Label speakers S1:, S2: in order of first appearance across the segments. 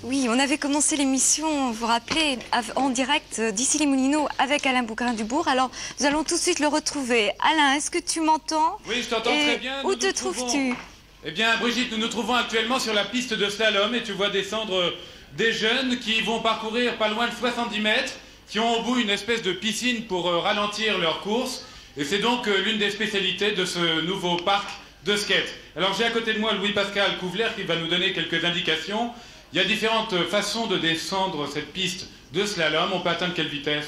S1: Oui, on avait commencé l'émission, vous vous rappelez, en direct d'ici les Moulineaux avec Alain Bougrain-Dubourg. Alors, nous allons tout de suite le retrouver. Alain, est-ce que tu m'entends?
S2: Oui, je t'entends très bien.
S1: Où te trouves-tu?
S2: Eh bien, Brigitte, nous nous trouvons actuellement sur la piste de slalom et tu vois descendre des jeunes qui vont parcourir pas loin de 70 mètres, qui ont au bout une espèce de piscine pour ralentir leur course. Et c'est donc l'une des spécialités de ce nouveau parc de skate. Alors, j'ai à côté de moi Louis-Pascal Couvler qui va nous donner quelques indications. Il y a différentes façons de descendre cette piste de slalom. On peut atteindre quelle vitesse?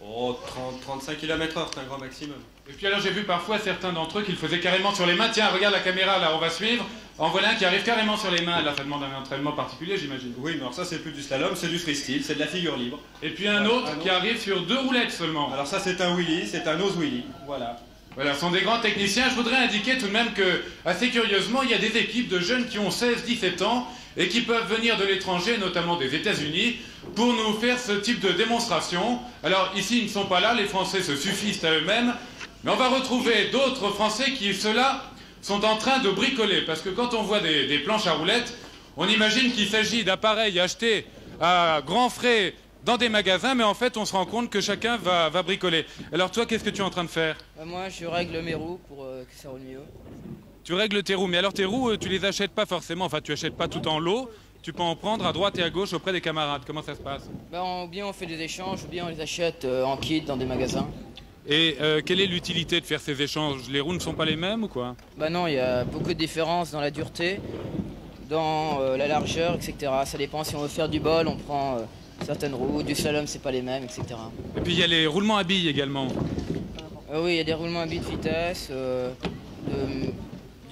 S3: Oh, 35 km/h, c'est un grand maximum.
S2: Et puis alors j'ai vu parfois certains d'entre eux qui le faisaient carrément sur les mains. Tiens, regarde la caméra, là, on va suivre. En voilà un qui arrive carrément sur les mains. Là, ça demande un entraînement particulier, j'imagine.
S3: Oui, mais alors ça, c'est plus du slalom, c'est du freestyle, c'est de la figure libre.
S2: Et puis un autre qui arrive sur 2 roulettes seulement.
S3: Alors ça, c'est un wheelie, c'est un nose wheelie, voilà.
S2: Voilà, ce sont des grands techniciens. Je voudrais indiquer tout de même que, assez curieusement, il y a des équipes de jeunes qui ont 16-17 ans et qui peuvent venir de l'étranger, notamment des États-Unis, pour nous faire ce type de démonstration. Alors ici, ils ne sont pas là, les Français se suffisent à eux-mêmes, mais on va retrouver d'autres Français qui, ceux-là, sont en train de bricoler, parce que quand on voit des planches à roulettes, on imagine qu'il s'agit d'appareils achetés à grands frais dans des magasins, mais en fait, on se rend compte que chacun va bricoler. Alors toi, qu'est-ce que tu es en train de faire?
S4: Moi, je règle mes roues pour que ça roule mieux.
S2: Tu règles tes roues, mais alors tes roues, tu les achètes pas forcément, enfin tu achètes pas tout en lot, tu peux en prendre à droite et à gauche auprès des camarades. Comment ça se passe?
S4: Ou bien on fait des échanges, ou bien on les achète en kit dans des magasins.
S2: Et quelle est l'utilité de faire ces échanges? Les roues ne sont pas les mêmes ou quoi?
S4: Non, il y a beaucoup de différences dans la dureté, dans la largeur, etc. Ça dépend, si on veut faire du bol, on prend certaines roues, du slalom, c'est pas les mêmes, etc.
S2: Et puis il y a les roulements à billes également.
S4: Oui, il y a des roulements à billes de vitesse, de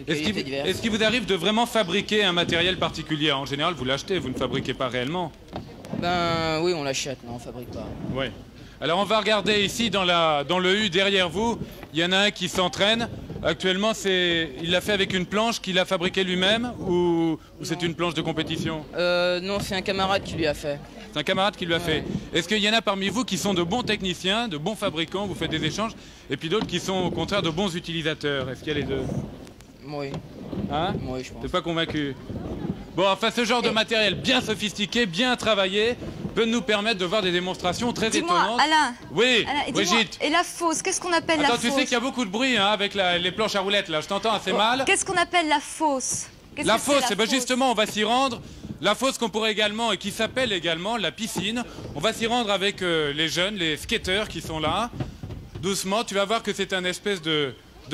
S4: qualité diverses.
S2: Est-ce qu'il vous arrive de vraiment fabriquer un matériel particulier? En général, vous l'achetez, vous ne fabriquez pas réellement.
S4: Oui, on l'achète, non, on fabrique pas.
S2: Oui. Alors on va regarder ici dans le U derrière vous, il y en a un qui s'entraîne. Actuellement, il l'a fait avec une planche qu'il a fabriquée lui-même ou c'est une planche de compétition?
S4: Non, c'est un camarade qui lui a fait.
S2: C'est un camarade qui lui a fait. Est-ce qu'il y en a parmi vous qui sont de bons techniciens, de bons fabricants, vous faites des échanges, et puis d'autres qui sont au contraire de bons utilisateurs? Est-ce qu'il y a les deux?
S4: Oui.
S2: Hein?
S4: Oui, je pense.
S2: T'es pas convaincu? Bon, enfin, ce genre de matériel bien sophistiqué, bien travaillé, peut nous permettre de voir des démonstrations très étonnantes.
S1: Alain.
S2: Oui,
S1: Alain,
S2: Brigitte.
S1: Et la fosse, qu'est-ce qu'on appelle la fosse?
S2: Attends, tu sais qu'il y a beaucoup de bruit avec les planches à roulettes, là. Je t'entends assez mal.
S1: Qu'est-ce qu'on appelle la fosse?
S2: La fosse, eh ben justement, on va s'y rendre. La fosse qu'on pourrait également, et qui s'appelle également la piscine. On va s'y rendre avec les jeunes, les skateurs qui sont là. Doucement, tu vas voir que c'est un espèce de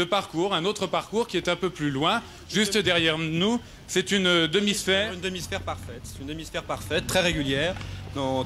S2: parcours, un autre parcours qui est un peu plus loin. Juste derrière nous, c'est une demi-sphère.
S3: Une demi-sphère parfaite, c'est une demi-sphère parfaite, très régulière,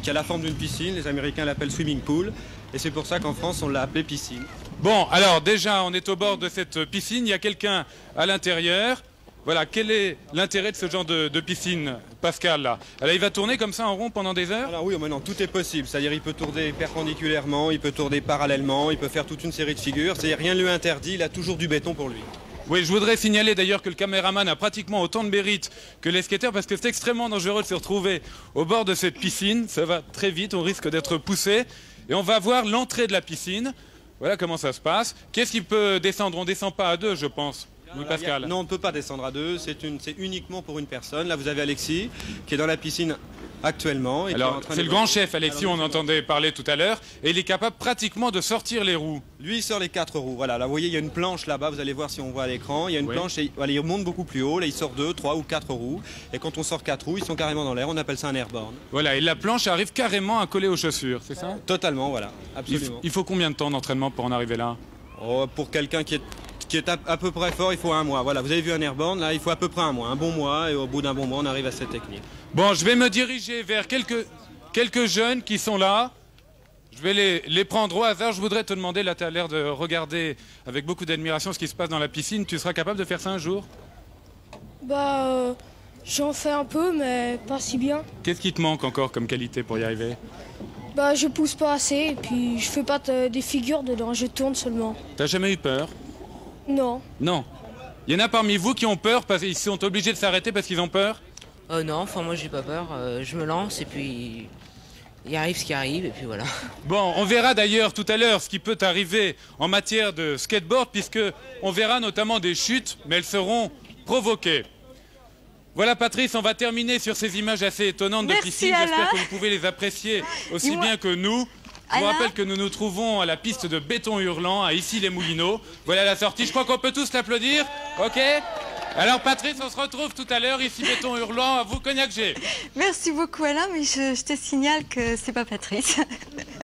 S3: qui a la forme d'une piscine. Les Américains l'appellent swimming pool. Et c'est pour ça qu'en France, on l'a appelée piscine.
S2: Bon, alors déjà, on est au bord de cette piscine. Il y a quelqu'un à l'intérieur. Voilà, quel est l'intérêt de ce genre de piscine, Pascal, là? Alors, il va tourner comme ça en rond pendant des heures?
S3: Alors oui, maintenant, tout est possible. C'est-à-dire, il peut tourner perpendiculairement, il peut tourner parallèlement, il peut faire toute une série de figures. C'est-à-dire, rien ne lui interdit, il a toujours du béton pour lui.
S2: Oui, je voudrais signaler d'ailleurs que le caméraman a pratiquement autant de mérite que les skateurs parce que c'est extrêmement dangereux de se retrouver au bord de cette piscine. Ça va très vite, on risque d'être poussé. Et on va voir l'entrée de la piscine. Voilà comment ça se passe. Qu'est-ce qui peut descendre? On ne descend pas à deux, je pense. Oui, Pascal.
S3: Non, on ne peut pas descendre à deux, c'est uniquement pour une personne. Là, vous avez Alexis qui est dans la piscine actuellement.
S2: Alors, c'est le grand chef, Alexis, on entendait parler tout à l'heure, et il est capable pratiquement de sortir les roues.
S3: Lui, il sort les 4 roues. Voilà, là, vous voyez, il y a une planche là-bas, vous allez voir si on voit à l'écran. Il y a une planche, et voilà, il monte beaucoup plus haut. Là, il sort 2, 3 ou 4 roues. Et quand on sort 4 roues, ils sont carrément dans l'air. On appelle ça un airborne.
S2: Voilà, et la planche arrive carrément à coller aux chaussures, c'est ça?
S3: Totalement, voilà, absolument.
S2: Il faut combien de temps d'entraînement pour en arriver là?
S3: Oh, pour quelqu'un qui est à peu près fort, il faut 1 mois. Voilà, vous avez vu un airborne, là, il faut à peu près 1 mois. Un bon mois, et au bout d'un bon mois, on arrive à cette technique.
S2: Bon, je vais me diriger vers quelques jeunes qui sont là. Je vais les prendre au hasard. Je voudrais te demander, là, tu as l'air de regarder avec beaucoup d'admiration ce qui se passe dans la piscine. Tu seras capable de faire ça un jour?
S5: J'en fais un peu, mais pas si bien.
S2: Qu'est-ce qui te manque encore comme qualité pour y arriver?
S5: Je pousse pas assez, et puis je fais pas des figures dedans, je tourne seulement.
S2: T'as jamais eu peur?
S5: Non.
S2: Non. Il y en a parmi vous qui ont peur parce qu'ils sont obligés de s'arrêter parce qu'ils ont peur?
S6: Non, enfin moi j'ai pas peur, je me lance et puis il arrive ce qui arrive et puis voilà.
S2: Bon, on verra d'ailleurs tout à l'heure ce qui peut arriver en matière de skateboard puisque on verra notamment des chutes, mais elles seront provoquées. Voilà Patrice, on va terminer sur ces images assez étonnantes de
S1: Merci,
S2: piscine.
S1: Alain.
S2: J'espère que vous pouvez les apprécier aussi bien que nous. Je vous
S1: Alain.
S2: rappelle que nous nous trouvons à la piste de béton hurlant à Issy-les-Moulineaux. Voilà la sortie, je crois qu'on peut tous l'applaudir. Ok? Alors Patrice, on se retrouve tout à l'heure, ici béton hurlant, à vous Cognac G.
S1: Merci beaucoup Alain, mais je te signale que c'est pas Patrice.